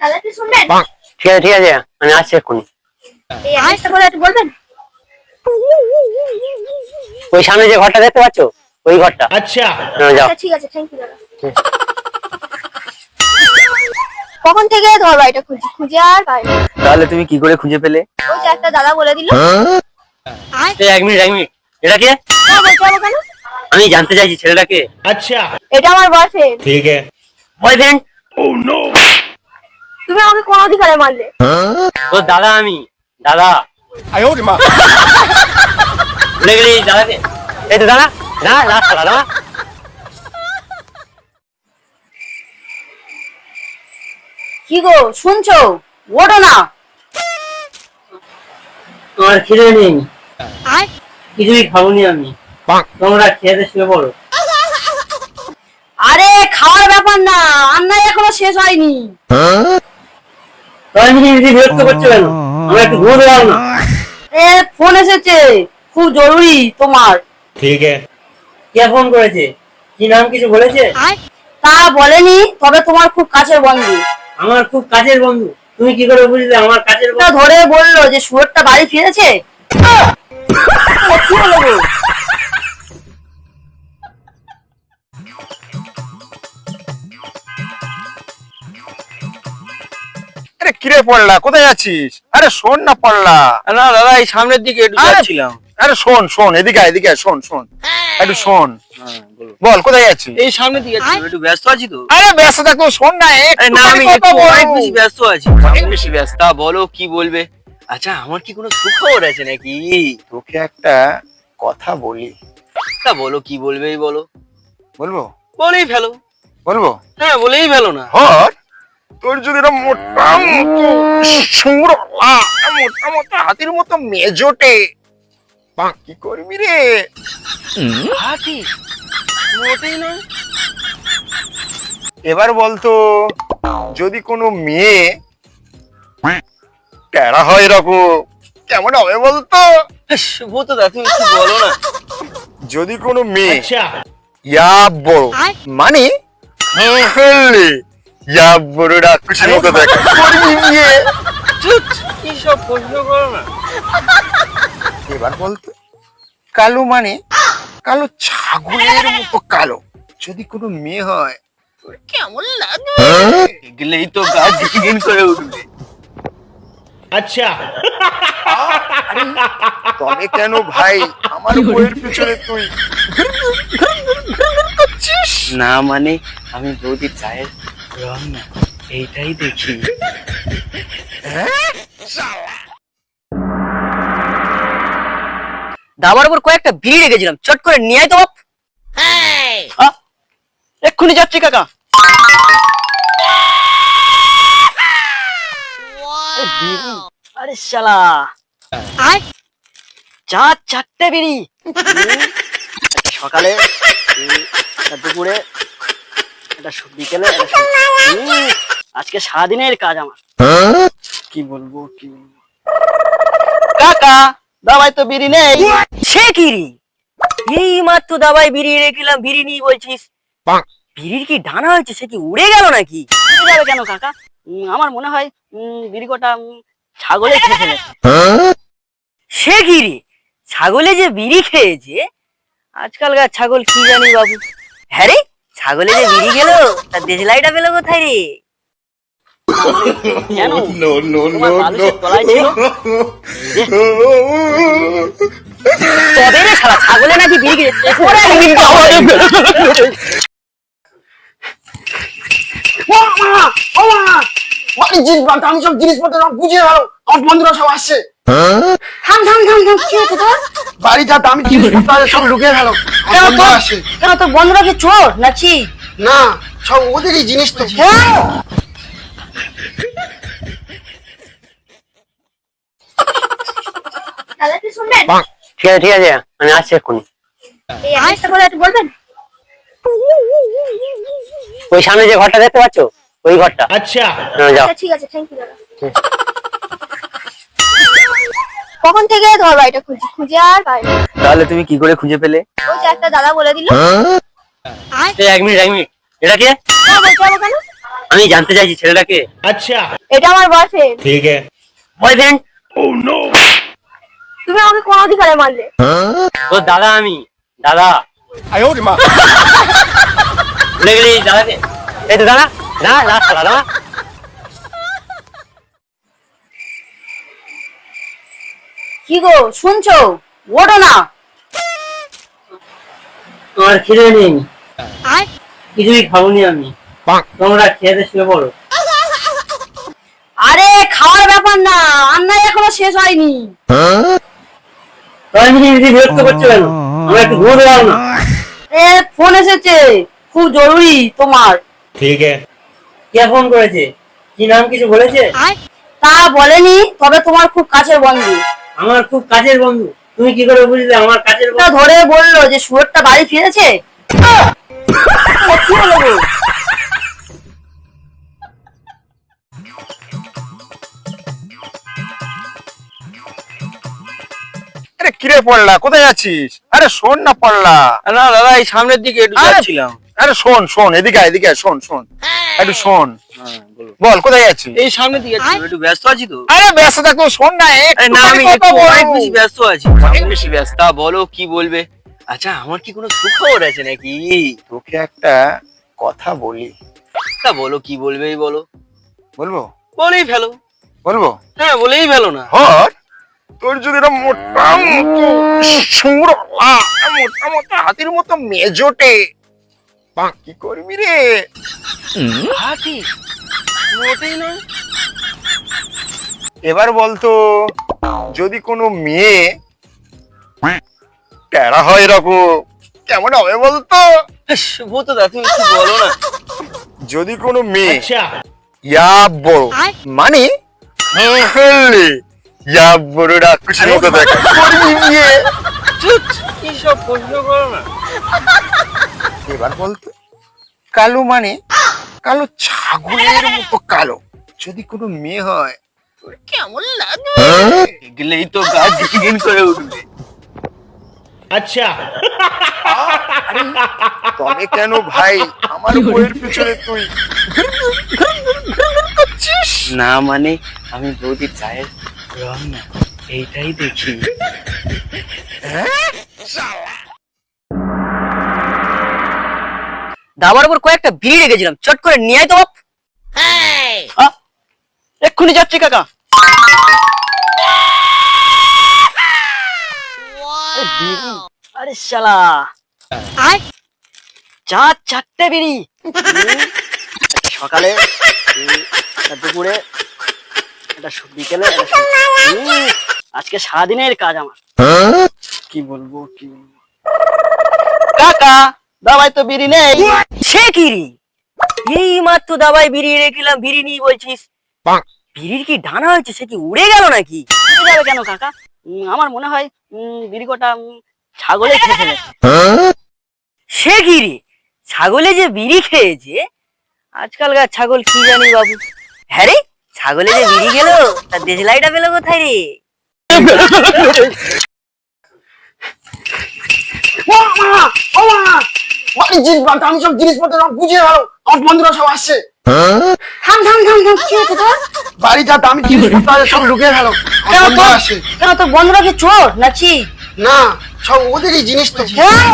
দাদা একটু শুনবেন? ঠিক আছে ঠিক আছে, আমি আসছি এক্ষুনি। এই অ্যাড্রেসটা বলে একটু বলবেন? ওই সামনে যে ঘরটা দেখতে পাচ্ছ, ওই ঘরটা। अच्छा যাও। আচ্ছা ঠিক আছে, থ্যাংক ইউ দাদা। কখন থেকে ধর বাড়িটা খুঁজি খুঁজে আর পাই না। তাহলে তুমি কি করে খুঁজে পেলে? ওই যে একটা দাদা বলে দিল। এই এক মিনিট এটা কে? বলতে হবে কেন? আমি জানতে চাইছি ছেলেটাকে। अच्छा এটা আমার বয়ফ্রেন্ড। ठीक है বয়ফ্রেন্ড? তুমি আমাকে কোন অধিকারে মারলে? ও দাদা, আমি দাদা। ভুলে গেলি দাদাকে? এই তো দাদা, না না দাদা। কি গো শুনছো? ওঠো না। তোমার খিদে নেই? কিছুই খাবনি আমি। তোমরা খেতে শুয়ে পড়ো। আরে খাওয়ার ব্যাপার না, রান্নাই এখনো শেষ হয়নি। তাহলে তুমি বিরক্ত করছো কেন? আমরা একটু ঘুরে দাও না। এ ফোন এসেছে, খুব জরুরি তোমার। ठीक है কে ফোন করেছে? কি নাম কিছু বলেছে? তা বলেনি, তবে তোমার খুব কাছের বন্ধু। আমার খুব কাছের বন্ধু? তুমি কি করে বুঝলে আমার কাছের তা বন্ধু? ধরে বললো যে শুয়োরটা বাড়ি ফিরেছে। কি হলো গো? আরে কিরে পড়লা, কোথায় যাচ্ছিস? আরে শোন না পড়লা। না দাদা, এই সামনের দিকে একটু আরে, যাচ্ছিলাম। আরে শোন শোন, এদিকে আয়, এদিকে আয়, শোন শোন একটু শোন। বল কোথায় যাচ্ছিস? এই সামনের দিকে যাচ্ছিলাম, একটু ব্যস্ত আছি তো। আরে ব্যস্ত থাকো, শোন না আরে না, আমি কথা একটু বল। অনেক বেশি ব্যস্ত আছি, অনেক বেশি ব্যস্ত। তা বলো কি বলবে? আচ্ছা, আমার কি কোনো সুখবর আছে নাকি? তোকে একটা কথা বলি। তা বলো কি বলবে, বলো। বলবো? বলেই ফেলো। বলবো? হ্যাঁ, বলেই ফেলো না। হর তোর যদি এরকম মোটা মতো সুরলা, মোটা মোটা হাতির মতো মেজোটে, কি করবি রে? হাতি? মোটেই নয়। এবার বলতো, যদি কোনো মেয়ে প্যারা হয় এরকম, কেমন হবে বলতো? ভূতদা, তুমি কি বলো না? যদি কোনো মেয়ে अच्छा ইয়া বড়, মানে হলে ইয়া বড় রাক্ষসের মতো দেখা করবি বিয়ে। চুপ, কি সব প্রশ্ন করো না। এবার বলতো, কালো মানে কালো ছাগলের মতো কালো, যদি কোনো মেয়ে হয় তোর কেমন লাগবে? দেখলেই তো গা জিগিন করে উঠবে। अच्छा তবে কেন ভাই আমার বইয়ের পিছনে তুই করছিস? না মানে, আমি বৌদির চায়ের রং না, এইটাই দেখি। দাবার উপর কয়েকটা বিড়ি রেখেছিলাম, চট করে নিয়ে আয় তো বাপ। এক্ষুনি যাচ্ছি কাকা। আরে বিড়ি, আরে শালা, চারটে বিড়ি। একটা সকালে, একটা দুপুরে, একটা বিকেলে, আজকে সারাদিনের কাজ আমার। কি বলবো কি বলবো। কাকা, দাবাই তো বিড়ি নেই। সে কি রে, এই মাত্র দাবাই বিড়ি রেখেছিলাম, বিড়ি নিয়ে বলছিস? বিড়ির কি ডানা হয়েছে, সে কি উড়ে গেল নাকি? উড়ে যাবে কেন কাকা? আমার মনে হয় বিড়ি কটা ছাগলে খেয়ে ফেলেছে। সে কি রে, ছাগলে যে বিড়ি খেয়েছে? আজকালকার ছাগল কি জানি বাবু। হ্যাঁ রে, ছাগলে যে বিড়ি গেল, তার দেশলাইটা পেলো কোথায় রে? কেন? তোমার বালিশের তলায় ছিল। তবে রে শালা, ছাগলে নাকি বিড়ি খেয়েছে। আমি সব জিনিসপত্র সব বুঝিয়ে গেল, আমার বন্ধুরা সব আসছে। থাম থাম থাম থাম, কি হচ্ছে তোর? বাড়িটা দামি জিনিসপত্র আছে, সব ঢুকিয়ে গেল। কেন তোর বন্ধুরা কি চোর নাকি? না, সব ওদেরই জিনিস তো। দাদা একটু শুনবেন? ঠিক আছে ঠিক আছে, আমি আসছি এক্ষুনি। এই অ্যাড্রেসটা বলে একটু বলবেন? ওই সামনে যে ঘরটা দেখতে পাচ্ছ, ওই ঘরটা। अच्छा যাও। আচ্ছা ঠিক আছে, থ্যাংক ইউ দাদা। কখন থেকে ধর বাড়িটা খুঁজি খুঁজে আর পাই না। তাহলে তুমি কি করে খুঁজে পেলে? ওই যে একটা দাদা বলে দিল। এই এক মিনিট এটা কে? বলতে হবে কেন? আমি জানতে চাইছি ছেলেটাকে। अच्छा এটা আমার বয়ফ্রেন্ড। ठीक है। বয়ফ্রেন্ড? তুমি আমাকে কোন অধিকারে মারলে? ও দাদা, আমি দাদা। ভুলে গেলি দাদাকে? এই তো দাদা, দাদা লাস্ট দাদা। কি গো শুনছো? ওঠো না। তোমার খিদে নেই? কিছুই খাবনি আমি। তোমরা খেতে শুয়ে পড়ো। আরে খাওয়ার ব্যাপার না, রান্নাই এখনো শেষ হয়নি। সবাই মিলে মিলে বিরক্ত করছো কেন? আমরা একটু ঘুরে দাও না। এ ফোন এসেছে, খুব জরুরি তোমার। ठीक है। কে ফোন করেছে? কি নাম কিছু বলেছে? তা বলেনি, তবে তোমার খুব কাছের বন্ধু। আমার খুব কাছের বন্ধু? তুমি কি করে বুঝলে আমার কাছের তা বন্ধু? ধরে বললো যে শুয়োরটা বাড়ি ফিরেছে। কি হলো গো? আরে কিরে পড়লা, কোথায় যাচ্ছিস? আরে শোন না পড়লা। না দাদা, এই সামনের দিকে একটু আরে, যাচ্ছিলাম। আরে শোন শোন, এদিকে আয়, এদিকে আয়, শোন শোন একটু শোন। বল কোথায় যাচ্ছিস? এই সামনের দিকে যাচ্ছিলাম, একটু ব্যস্ত আছি তো। আরে ব্যস্ত থাকতো, শোন না আরে না, আমি একটু একটু কথা বল। অনেক বেশি ব্যস্ত আছি, অনেক বেশি ব্যস্ত। তা বলো কি বলবে? আচ্ছা, আমার কি কোনো সুখবর আছে নাকি? তোকে একটা কথা বলি। তা বলো কি বলবে, বলো। বলবো? বলেই ফেলো। বলবো? হ্যাঁ, বলেই ফেলো না। হর তোর যদি এটা মোটা মতো সুরলা, মোটা মোটা হাতির মতো মেজোটে, কি করবি রে? হাতি? মোটেই নয়। এবার বলতো, যদি কোনো মেয়ে টেরা হয় এরকম, কেমন হবে বলতো? ভূতদা, তুমি কি বলো না? যদি কোনো মেয়ে अच्छा ইয়া বড়, মানে হলে ইয়া বড় রাক্ষসের মতো দেখা, করবি বিয়ে? চুপ, কি সব প্রশ্ন করো না। এবার বলতো, কালো মানে কালো ছাগলের মতো কালো, যদি কোনো মেয়ে হয় তোর কেমন লাগবে? দেখলেই তো গা জিগিন করে উঠবে। अच्छा তবে কেন ভাই আমার বইয়ের পিছনে তুই করছিস? না মানে, আমি বৌদির গায়ের রং না, এইটাই দেখি। দাবার উপর কয়েকটা বিড়ি রেখেছিলাম, চট করে নিয়ে আয় তো বাপ। এক্ষুনি যাচ্ছি কাকা। আরে বিড়ি, আরে শালা, চারটে বিড়ি। একটা সকালে, একটা দুপুরে, একটা বিকেলে, আজকে সারাদিনের কাজ আমার। কি বলবো কি বলবো। কাকা, দাবাই তো বিড়ি নেই। সে কি রে, এই মাত্র দাবাই বিড়ি রেখেছিলাম, বিড়ি নিয়ে বলছিস? বিড়ির কি ডানা হয়েছে, সে কি উড়ে গেল নাকি? উড়ে যাবে কেন কাকা? আমার মনে হয় বিড়ি কটা ছাগলে খেয়ে ফেলেছে। সে কি রে, ছাগলে যে বিড়ি খেয়েছে? আজকালকার ছাগল কি জানি বাবু। হ্যাঁ রে, ছাগলে যে বিড়ি গেল, তার দেশলাইটা পেলো কোথায় রে? আমি সব জিনিসপত্র সব বুঝিয়ে ভালো, আমার বন্ধুরা সব আসছে। থাম থাম থাম থাম, কি হচ্ছে তোর? বাড়ি যা দামি জিনিসপত্র আছে সব লুকিয়ে গেল, কেন বন্ধুরা তোর? আসে। কেন তোর বন্ধুরা কি চোর নাকি? না, সব ওদেরই জিনিস তো। হ্যাঁ?